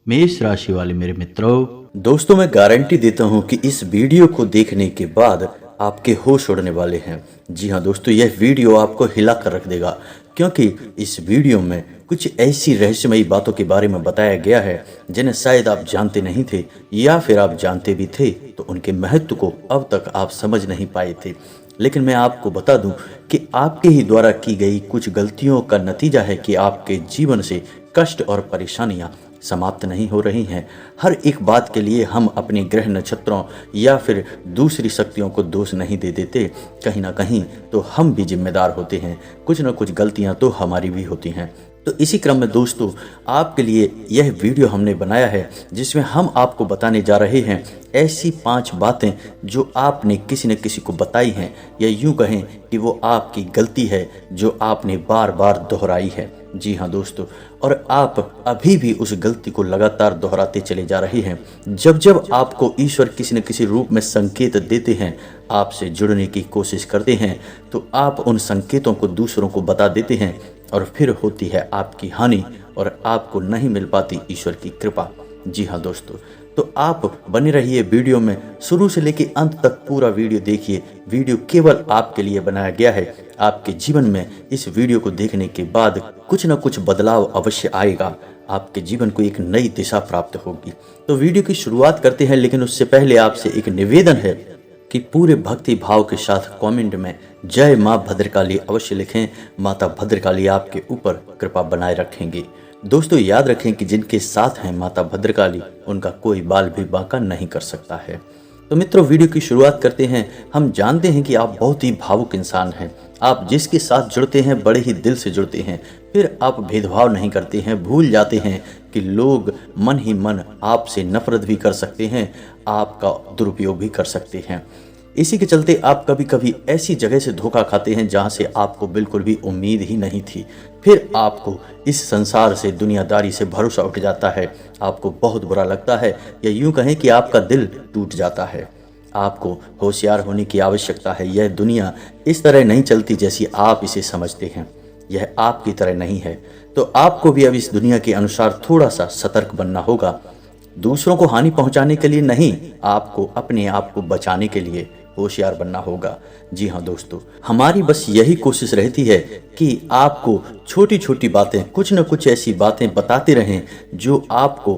मेष राशि वाले मेरे मित्रों, दोस्तों, मैं गारंटी देता हूं कि इस वीडियो को देखने के बाद आपके होश उड़ने वाले हैं। जी हाँ दोस्तों, यह वीडियो आपको हिला कर रख देगा, क्योंकि इस वीडियो में कुछ ऐसी रहस्यमयी बातों के बारे में बताया गया है जिन्हें शायद आप जानते नहीं थे, या फिर आप जानते भी थे तो उनके महत्व को अब तक आप समझ नहीं पाए थे। लेकिन मैं आपको बता दूं कि आपके ही द्वारा की गई कुछ गलतियों का नतीजा है कि आपके जीवन से कष्ट और परेशानियां समाप्त नहीं हो रही हैं। हर एक बात के लिए हम अपने ग्रह नक्षत्रों या फिर दूसरी शक्तियों को दोष नहीं दे देते। कहीं ना कहीं तो हम भी जिम्मेदार होते हैं, कुछ ना कुछ गलतियां तो हमारी भी होती हैं। तो इसी क्रम में दोस्तों, आपके लिए यह वीडियो हमने बनाया है जिसमें हम आपको बताने जा रहे हैं ऐसी 5 बातें जो आपने किसी न किसी को बताई हैं, या यूं कहें कि वो आपकी गलती है जो आपने बार बार दोहराई है। जी हाँ दोस्तों, और आप अभी भी उस गलती को लगातार दोहराते चले जा रहे हैं। जब जब आपको ईश्वर किसी न किसी रूप में संकेत देते हैं, आपसे जुड़ने की कोशिश करते हैं, तो आप उन संकेतों को दूसरों को बता देते हैं और फिर होती है आपकी हानि और आपको नहीं मिल पाती ईश्वर की कृपा। जी हाँ दोस्तों, तो आप बने रहिए वीडियो में, शुरू से लेकर अंत तक पूरा वीडियो देखिए। वीडियो केवल आपके लिए बनाया गया है। आपके जीवन में इस वीडियो को देखने के बाद कुछ न कुछ बदलाव अवश्य आएगा। आपके जीवन को एक नई दिशा प्राप्त होगी। तो वीडियो की शुरुआत करते हैं, लेकिन उससे पहले आपसे एक निवेदन है कि पूरे भक्ति भाव के साथ कमेंट में जय माँ भद्रकाली अवश्य लिखें। माता भद्रकाली आपके ऊपर कृपा बनाए रखेंगी। दोस्तों, याद रखें कि जिनके साथ हैं माता भद्रकाली, उनका कोई बाल भी बांका नहीं कर सकता है। तो मित्रों, वीडियो की शुरुआत करते हैं। हम जानते हैं कि आप बहुत ही भावुक इंसान हैं। आप जिसके साथ जुड़ते हैं बड़े ही दिल से जुड़ते हैं। फिर आप भेदभाव नहीं करते हैं, भूल जाते हैं कि लोग मन ही मन आपसे नफरत भी कर सकते हैं, आपका दुरुपयोग भी कर सकते हैं। इसी के चलते आप कभी कभी ऐसी जगह से धोखा खाते हैं जहां से आपको बिल्कुल भी उम्मीद ही नहीं थी। फिर आपको इस संसार से, दुनियादारी से भरोसा उठ जाता है। आपको बहुत बुरा लगता है, या यूं कहें कि आपका दिल टूट जाता है। आपको होशियार होने की आवश्यकता है। यह दुनिया इस तरह नहीं चलती जैसी आप इसे समझते हैं। यह आपकी तरह नहीं है। तो आपको भी अब इस दुनिया के अनुसार थोड़ा सा सतर्क बनना होगा। दूसरों को हानि पहुंचाने के लिए नहीं, आपको अपने आप को बचाने के लिए होशियार बनना होगा। जी हाँ दोस्तों, हमारी बस यही कोशिश रहती है कि आपको छोटी छोटी बातें, कुछ न कुछ ऐसी बातें बताते रहें जो आपको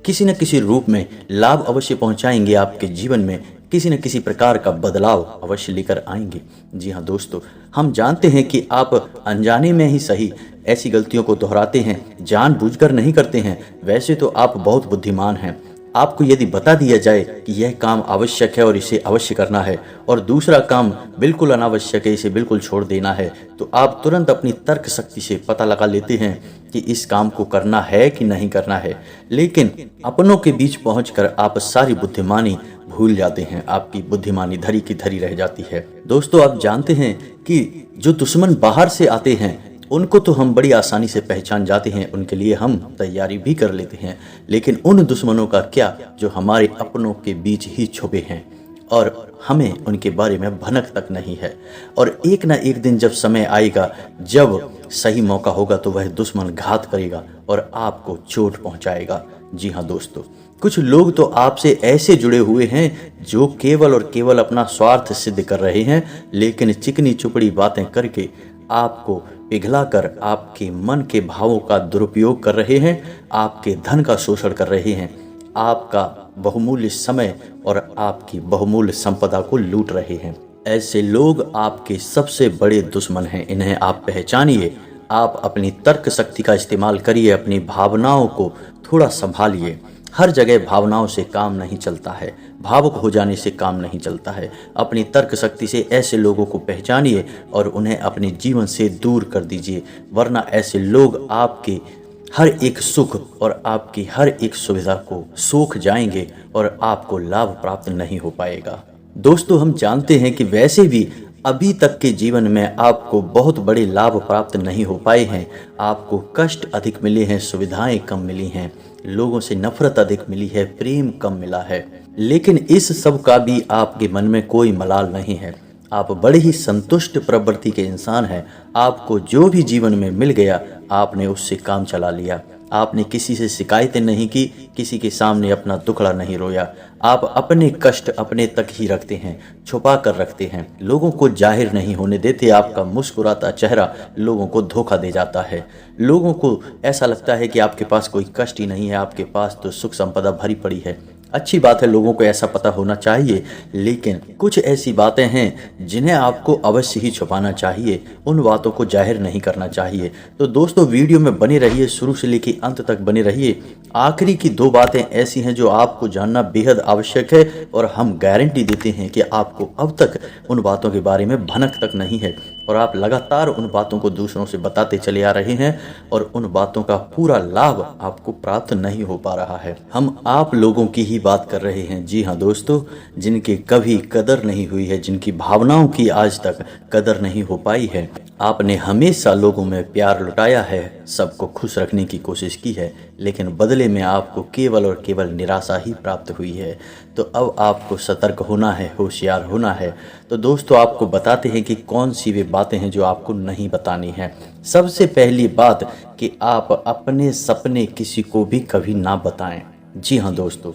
किसी न किसी रूप में लाभ अवश्य पहुंचाएंगे, आपके जीवन में किसी न किसी प्रकार का बदलाव अवश्य लेकर आएंगे। जी हाँ दोस्तों, हम जानते हैं कि आप अनजाने में ही सही ऐसी गलतियों को दोहराते हैं, जानबूझकर नहीं करते हैं। वैसे तो आप बहुत बुद्धिमान हैं। आपको यदि बता दिया जाए कि यह काम आवश्यक है और इसे अवश्य करना है, और दूसरा काम बिल्कुल अनावश्यक है, इसे बिल्कुल छोड़ देना है, तो आप तुरंत अपनी तर्क शक्ति से पता लगा लेते हैं कि इस काम को करना है कि नहीं करना है। लेकिन अपनों के बीच पहुंचकर आप सारी बुद्धिमानी भूल जाते हैं। आपकी बुद्धिमानी धरी की धरी रह जाती है। दोस्तों, आप जानते हैं कि जो दुश्मन बाहर से आते हैं उनको तो हम बड़ी आसानी से पहचान जाते हैं, उनके लिए हम तैयारी भी कर लेते हैं। लेकिन उन दुश्मनों का क्या जो हमारे अपनों के बीच ही छुपे हैं और हमें उनके बारे में भनक तक नहीं है। और एक ना एक दिन जब समय आएगा, जब सही मौका होगा, तो वह दुश्मन घात करेगा और आपको चोट पहुंचाएगा। जी हाँ दोस्तों, कुछ लोग तो आपसे ऐसे जुड़े हुए हैं जो केवल और केवल अपना स्वार्थ सिद्ध कर रहे हैं, लेकिन चिकनी चुपड़ी बातें करके आपको पिघलाकर आपके मन के भावों का दुरुपयोग कर रहे हैं, आपके धन का शोषण कर रहे हैं, आपका बहुमूल्य समय और आपकी बहुमूल्य संपदा को लूट रहे हैं। ऐसे लोग आपके सबसे बड़े दुश्मन हैं। इन्हें आप पहचानिए। आप अपनी तर्क शक्ति का इस्तेमाल करिए, अपनी भावनाओं को थोड़ा संभालिए। हर जगह भावनाओं से काम नहीं चलता है, भावुक हो जाने से काम नहीं चलता है। अपनी तर्क शक्ति से ऐसे लोगों को पहचानिए और उन्हें अपने जीवन से दूर कर दीजिए, वरना ऐसे लोग आपके हर एक सुख और आपकी हर एक सुविधा को सोख जाएंगे और आपको लाभ प्राप्त नहीं हो पाएगा। दोस्तों, हम जानते हैं कि वैसे भी अभी तक के जीवन में आपको बहुत बड़े लाभ प्राप्त नहीं हो पाए हैं। आपको कष्ट अधिक मिले हैं, सुविधाएं कम मिली हैं, लोगों से नफरत अधिक मिली है, प्रेम कम मिला है। लेकिन इस सब का भी आपके मन में कोई मलाल नहीं है। आप बड़े ही संतुष्ट प्रवृत्ति के इंसान हैं। आपको जो भी जीवन में मिल गया, आपने उससे काम चला लिया। आपने किसी से शिकायतें नहीं की, किसी के सामने अपना दुखड़ा नहीं रोया। आप अपने कष्ट अपने तक ही रखते हैं, छुपा कर रखते हैं, लोगों को जाहिर नहीं होने देते। आपका मुस्कुराता चेहरा लोगों को धोखा दे जाता है। लोगों को ऐसा लगता है कि आपके पास कोई कष्ट ही नहीं है, आपके पास तो सुख संपदा भरी पड़ी है। अच्छी बात है, लोगों को ऐसा पता होना चाहिए, लेकिन कुछ ऐसी बातें हैं जिन्हें आपको अवश्य ही छुपाना चाहिए, उन बातों को जाहिर नहीं करना चाहिए। तो दोस्तों, वीडियो में बने रहिए, शुरू से लेकर अंत तक बने रहिए। आखिरी की 2 बातें ऐसी हैं जो आपको जानना बेहद आवश्यक है, और हम गारंटी देते हैं कि आपको अब तक उन बातों के बारे में भनक तक नहीं है, और आप लगातार उन बातों को दूसरों से बताते चले आ रहे हैं, और उन बातों का पूरा लाभ आपको प्राप्त नहीं हो पा रहा है। हम आप लोगों की ही बात कर रहे हैं। जी हाँ दोस्तों, जिनकी कभी कदर नहीं हुई है, जिनकी भावनाओं की आज तक कदर नहीं हो पाई है। आपने हमेशा लोगों में प्यार लुटाया है, सबको खुश रखने की कोशिश की है, लेकिन बदले में आपको केवल और केवल निराशा ही प्राप्त हुई है। तो अब आपको सतर्क होना है, होशियार होना है। तो दोस्तों, आपको बताते हैं कि कौन सी वे बातें हैं जो आपको नहीं बतानी है। सबसे पहली बात कि आप अपने सपने किसी को भी कभी ना बताएं। जी हाँ दोस्तों,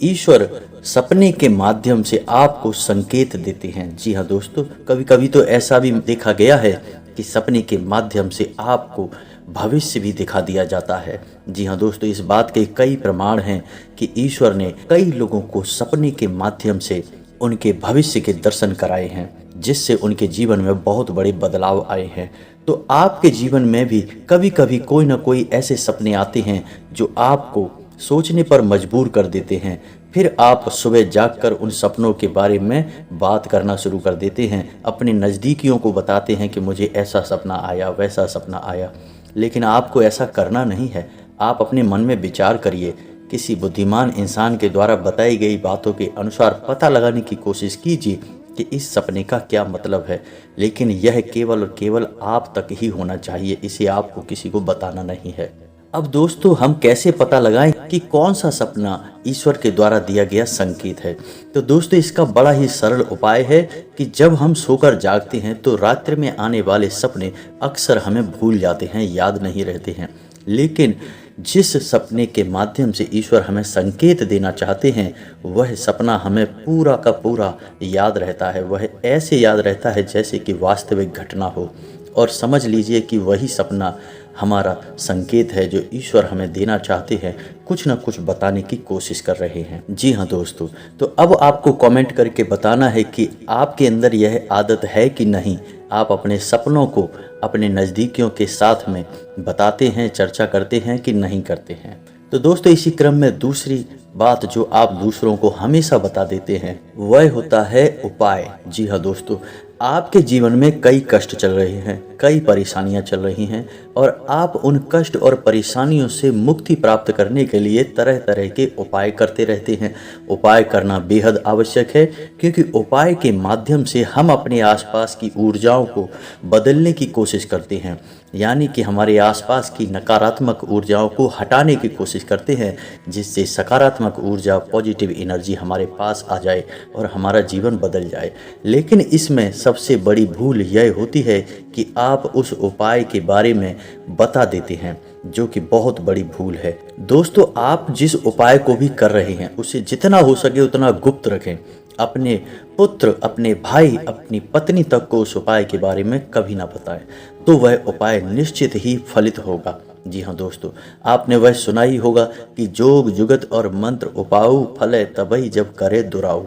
ईश्वर सपने के माध्यम से आपको संकेत देते हैं। जी हाँ दोस्तों, कभी कभी तो ऐसा भी देखा गया है कि सपने के माध्यम से आपको भविष्य भी दिखा दिया जाता है। जी हाँ दोस्तों, इस बात के कई प्रमाण हैं कि ईश्वर ने कई लोगों को सपने के माध्यम से उनके भविष्य के दर्शन कराए हैं, जिससे उनके जीवन में बहुत बड़े बदलाव आए हैं। तो आपके जीवन में भी कभी कभी कोई ना कोई ऐसे सपने आते हैं जो आपको सोचने पर मजबूर कर देते हैं। फिर आप सुबह जागकर उन सपनों के बारे में बात करना शुरू कर देते हैं, अपने नज़दीकियों को बताते हैं कि मुझे ऐसा सपना आया, वैसा सपना आया। लेकिन आपको ऐसा करना नहीं है। आप अपने मन में विचार करिए, किसी बुद्धिमान इंसान के द्वारा बताई गई बातों के अनुसार पता लगाने की कोशिश कीजिए कि इस सपने का क्या मतलब है। लेकिन यह केवल और केवल आप तक ही होना चाहिए, इसे आपको किसी को बताना नहीं है। अब दोस्तों, हम कैसे पता लगाएं कि कौन सा सपना ईश्वर के द्वारा दिया गया संकेत है? तो दोस्तों, इसका बड़ा ही सरल उपाय है कि जब हम सोकर जागते हैं तो रात्रि में आने वाले सपने अक्सर हमें भूल जाते हैं, याद नहीं रहते हैं। लेकिन जिस सपने के माध्यम से ईश्वर हमें संकेत देना चाहते हैं, वह सपना हमें पूरा का पूरा याद रहता है। वह ऐसे याद रहता है जैसे कि वास्तविक घटना हो, और समझ लीजिए कि वही सपना हमारा संकेत है जो ईश्वर हमें देना चाहते हैं, कुछ ना कुछ बताने की कोशिश कर रहे हैं। जी हाँ दोस्तों, तो अब आपको कमेंट करके बताना है कि आपके अंदर यह आदत है कि नहीं। आप अपने सपनों को अपने नज़दीकियों के साथ में बताते हैं, चर्चा करते हैं कि नहीं करते हैं। तो दोस्तों, इसी क्रम में दूसरी बात जो आप दूसरों को हमेशा बता देते हैं, वह होता है उपाय। जी हाँ दोस्तों, आपके जीवन में कई कष्ट चल रहे हैं, कई परेशानियां चल रही हैं, और आप उन कष्ट और परेशानियों से मुक्ति प्राप्त करने के लिए तरह तरह के उपाय करते रहते हैं। उपाय करना बेहद आवश्यक है, क्योंकि उपाय के माध्यम से हम अपने आसपास की ऊर्जाओं को बदलने की कोशिश करते हैं, यानी कि हमारे आसपास की नकारात्मक ऊर्जाओं को हटाने की कोशिश करते हैं, जिससे सकारात्मक ऊर्जा, पॉजिटिव एनर्जी हमारे पास आ जाए और हमारा जीवन बदल जाए। लेकिन इसमें सबसे बड़ी भूल यह होती है कि आप उस उपाय के बारे में बता देते हैं, जो कि बहुत बड़ी भूल है। दोस्तों, आप जिस उपाय को भी कर रहे हैं उसे जितना हो सके उतना गुप्त रखें। अपने पुत्र, अपने भाई, अपनी पत्नी तक को उस उपाय के बारे में कभी ना बताएं, तो वह उपाय निश्चित ही फलित होगा। जी हाँ दोस्तों, आपने वह सुना ही होगा कि जोग जुगत और मंत्र उपाऊ फले तबई जब करे दुराऊ,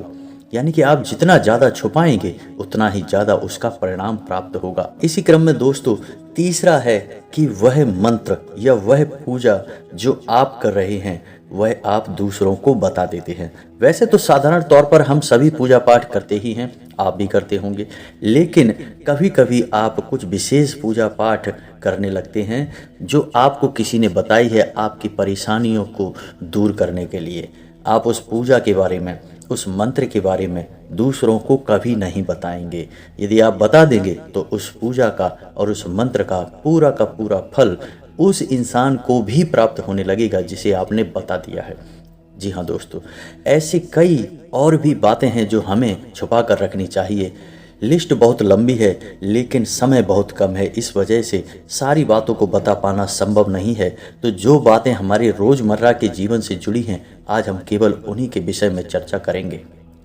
यानी कि आप जितना ज़्यादा छुपाएंगे उतना ही ज़्यादा उसका परिणाम प्राप्त होगा। इसी क्रम में दोस्तों, तीसरा है कि वह मंत्र या वह पूजा जो आप कर रहे हैं वह आप दूसरों को बता देते हैं। वैसे तो साधारण तौर पर हम सभी पूजा पाठ करते ही हैं, आप भी करते होंगे, लेकिन कभी कभी आप कुछ विशेष पूजा पाठ करने लगते हैं जो आपको किसी ने बताई है आपकी परेशानियों को दूर करने के लिए। आप उस पूजा के बारे में, उस मंत्र के बारे में दूसरों को कभी नहीं बताएंगे। यदि आप बता देंगे तो उस पूजा का और उस मंत्र का पूरा फल उस इंसान को भी प्राप्त होने लगेगा जिसे आपने बता दिया है। जी हाँ दोस्तों, ऐसी कई और भी बातें हैं जो हमें छुपा कर रखनी चाहिए, लिस्ट बहुत लंबी है लेकिन समय बहुत कम है, इस वजह से सारी बातों को बता पाना संभव नहीं है। तो जो बातें हमारे रोज़मर्रा के जीवन से जुड़ी हैं, आज हम केवल उन्हीं के विषय में चर्चा करेंगे।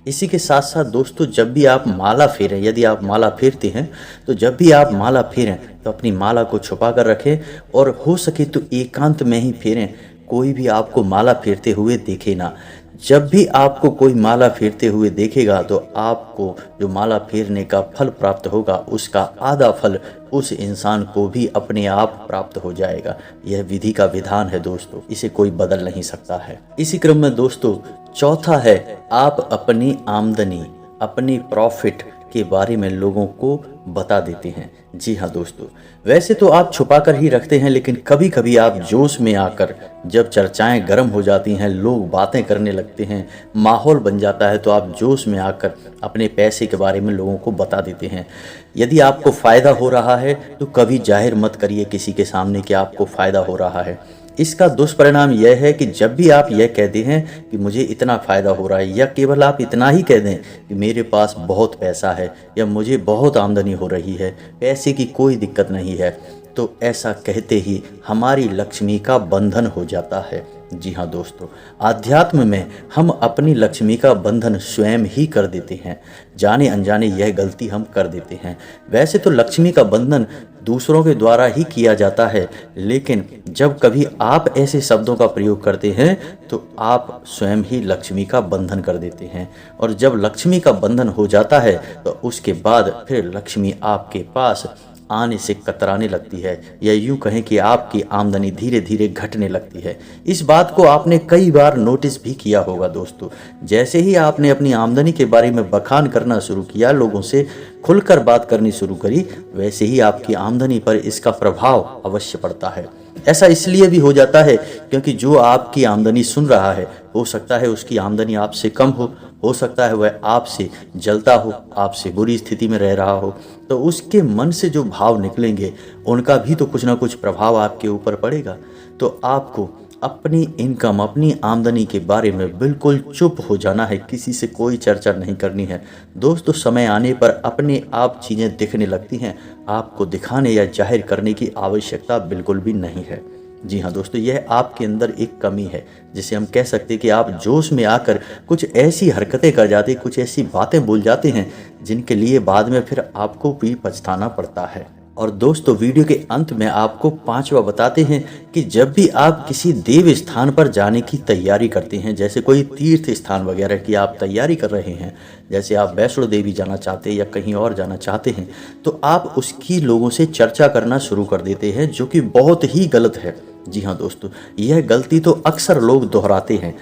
इसी के साथ साथ दोस्तों, जब भी आप माला फेरें, यदि आप माला फेरते हैं तो जब भी आप माला फेरें तो अपनी माला को छुपा कर रखें और हो सके तो एकांत में ही फेरें। कोई भी आपको माला फेरते हुए देखे ना। जब भी आपको कोई माला फेरते हुए देखेगा तो आपको जो माला फेरने का फल प्राप्त होगा उसका आधा फल उस इंसान को भी अपने आप प्राप्त हो जाएगा। यह विधि का विधान है दोस्तों, इसे कोई बदल नहीं सकता है। इसी क्रम में दोस्तों, चौथा है आप अपनी आमदनी, अपनी प्रॉफिट के बारे में लोगों को बता देते हैं। जी हाँ दोस्तों, वैसे तो आप छुपा कर ही रखते हैं, लेकिन कभी कभी आप जोश में आकर, जब चर्चाएं गर्म हो जाती हैं, लोग बातें करने लगते हैं, माहौल बन जाता है, तो आप जोश में आकर अपने पैसे के बारे में लोगों को बता देते हैं। यदि आपको फ़ायदा हो रहा है तो कभी जाहिर मत करिए किसी के सामने कि आपको फ़ायदा हो रहा है। इसका दुष्परिणाम यह है कि जब भी आप यह कहते हैं कि मुझे इतना फ़ायदा हो रहा है, या केवल आप इतना ही कह दें कि मेरे पास बहुत पैसा है या मुझे बहुत आमदनी हो रही है, पैसे की कोई दिक्कत नहीं है, तो ऐसा कहते ही हमारी लक्ष्मी का बंधन हो जाता है। जी हाँ दोस्तों, आध्यात्म में हम अपनी लक्ष्मी का बंधन स्वयं ही कर देते हैं। जाने अनजाने यह गलती हम कर देते हैं। वैसे तो लक्ष्मी का बंधन दूसरों के द्वारा ही किया जाता है, लेकिन जब कभी आप ऐसे शब्दों का प्रयोग करते हैं तो आप स्वयं ही लक्ष्मी का बंधन कर देते हैं। और जब लक्ष्मी का बंधन हो जाता है तो उसके बाद फिर लक्ष्मी आपके पास आने से कतराने लगती है, या यूं कहें कि आपकी आमदनी धीरे धीरे घटने लगती है। इस बात को आपने कई बार नोटिस भी किया होगा दोस्तों। जैसे ही आपने अपनी आमदनी के बारे में बखान करना शुरू किया, लोगों से खुलकर बात करनी शुरू करी, वैसे ही आपकी आमदनी पर इसका प्रभाव अवश्य पड़ता है। ऐसा इसलिए भी हो जाता है क्योंकि जो आपकी आमदनी सुन रहा है, हो सकता है उसकी आमदनी आपसे कम हो सकता है वह आपसे जलता हो, आपसे बुरी स्थिति में रह रहा हो, तो उसके मन से जो भाव निकलेंगे उनका भी तो कुछ ना कुछ प्रभाव आपके ऊपर पड़ेगा। तो आपको अपनी इनकम, अपनी आमदनी के बारे में बिल्कुल चुप हो जाना है, किसी से कोई चर्चा नहीं करनी है दोस्तों। समय आने पर अपने आप चीज़ें दिखने लगती हैं, आपको दिखाने या जाहिर करने की आवश्यकता बिल्कुल भी नहीं है। जी हाँ दोस्तों, यह आपके अंदर एक कमी है, जिसे हम कह सकते हैं कि आप जोश में आकर कुछ ऐसी हरकतें कर जाते, कुछ ऐसी बातें बोल जाते हैं जिनके लिए बाद में फिर आपको भी पछताना पड़ता है। और दोस्तों, वीडियो के अंत में आपको पांचवा बताते हैं कि जब भी आप किसी देव स्थान पर जाने की तैयारी करते हैं, जैसे कोई तीर्थ स्थान वगैरह की आप तैयारी कर रहे हैं, जैसे आप वैष्णो देवी जाना चाहते हैं या कहीं और जाना चाहते हैं, तो आप उसकी लोगों से चर्चा करना शुरू कर देते हैं, जो कि बहुत ही गलत है। जी हाँ दोस्तों, यह गलती तो अक्सर लोग दोहराते हैं।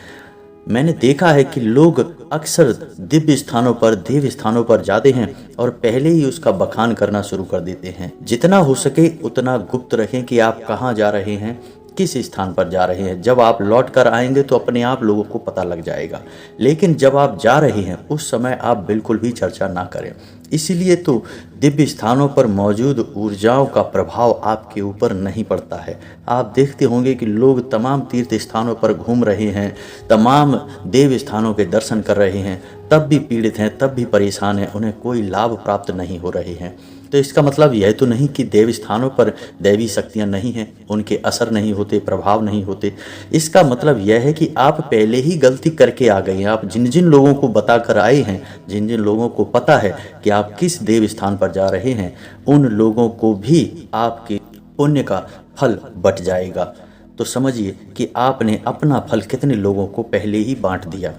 मैंने देखा है कि लोग अक्सर दिव्य स्थानों पर, देव स्थानों पर जाते हैं और पहले ही उसका बखान करना शुरू कर देते हैं। जितना हो सके उतना गुप्त रखें कि आप कहाँ जा रहे हैं, किस स्थान पर जा रहे हैं। जब आप लौट कर आएंगे तो अपने आप लोगों को पता लग जाएगा, लेकिन जब आप जा रहे हैं उस समय आप बिल्कुल भी चर्चा ना करें। इसीलिए तो दिव्य स्थानों पर मौजूद ऊर्जाओं का प्रभाव आपके ऊपर नहीं पड़ता है। आप देखते होंगे कि लोग तमाम तीर्थ स्थानों पर घूम रहे हैं, तमाम देव स्थानों के दर्शन कर रहे हैं, तब भी पीड़ित हैं, तब भी परेशान हैं, उन्हें कोई लाभ प्राप्त नहीं हो रहे हैं। तो इसका मतलब यह तो नहीं कि देव स्थानों पर दैवी शक्तियां नहीं हैं, उनके असर नहीं होते, प्रभाव नहीं होते। इसका मतलब यह है कि आप पहले ही गलती करके आ गए हैं। आप जिन जिन लोगों को बता कर आए हैं, जिन जिन लोगों को पता है कि आप किस देव स्थान पर जा रहे हैं, उन लोगों को भी आपके पुण्य का फल बट जाएगा। तो समझिए कि आपने अपना फल कितने लोगों को पहले ही बांट दिया।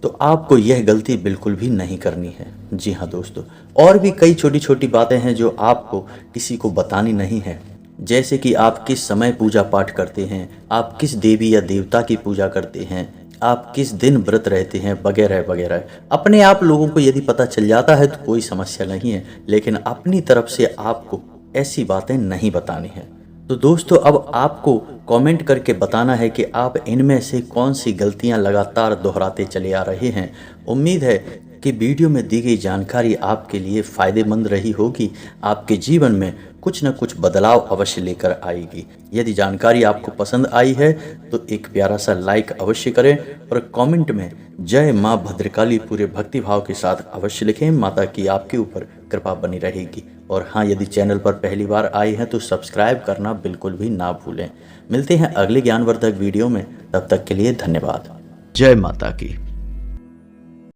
तो आपको यह गलती बिल्कुल भी नहीं करनी है। जी हाँ दोस्तों, और भी कई छोटी छोटी बातें हैं जो आपको किसी को बतानी नहीं है, जैसे कि आप किस समय पूजा पाठ करते हैं, आप किस देवी या देवता की पूजा करते हैं, आप किस दिन व्रत रहते हैं, वगैरह वगैरह। अपने आप लोगों को यदि पता चल जाता है तो कोई समस्या नहीं है, लेकिन अपनी तरफ से आपको ऐसी बातें नहीं बतानी है। तो दोस्तों, अब आपको कमेंट करके बताना है कि आप इनमें से कौन सी गलतियां लगातार दोहराते चले आ रहे हैं। उम्मीद है कि वीडियो में दी गई जानकारी आपके लिए फ़ायदेमंद रही होगी, आपके जीवन में कुछ न कुछ बदलाव अवश्य लेकर आएगी। यदि जानकारी आपको पसंद आई है तो एक प्यारा सा लाइक अवश्य करें और कमेंट में जय माँ भद्रकाली पूरे भक्तिभाव के साथ अवश्य लिखें। माता की आपके ऊपर कृपा बनी रहेगी। और हाँ, यदि चैनल पर पहली बार आए हैं तो सब्सक्राइब करना बिल्कुल भी ना भूलें। मिलते हैं अगले ज्ञानवर्धक वीडियो में, तब तक के लिए धन्यवाद। जय माता की।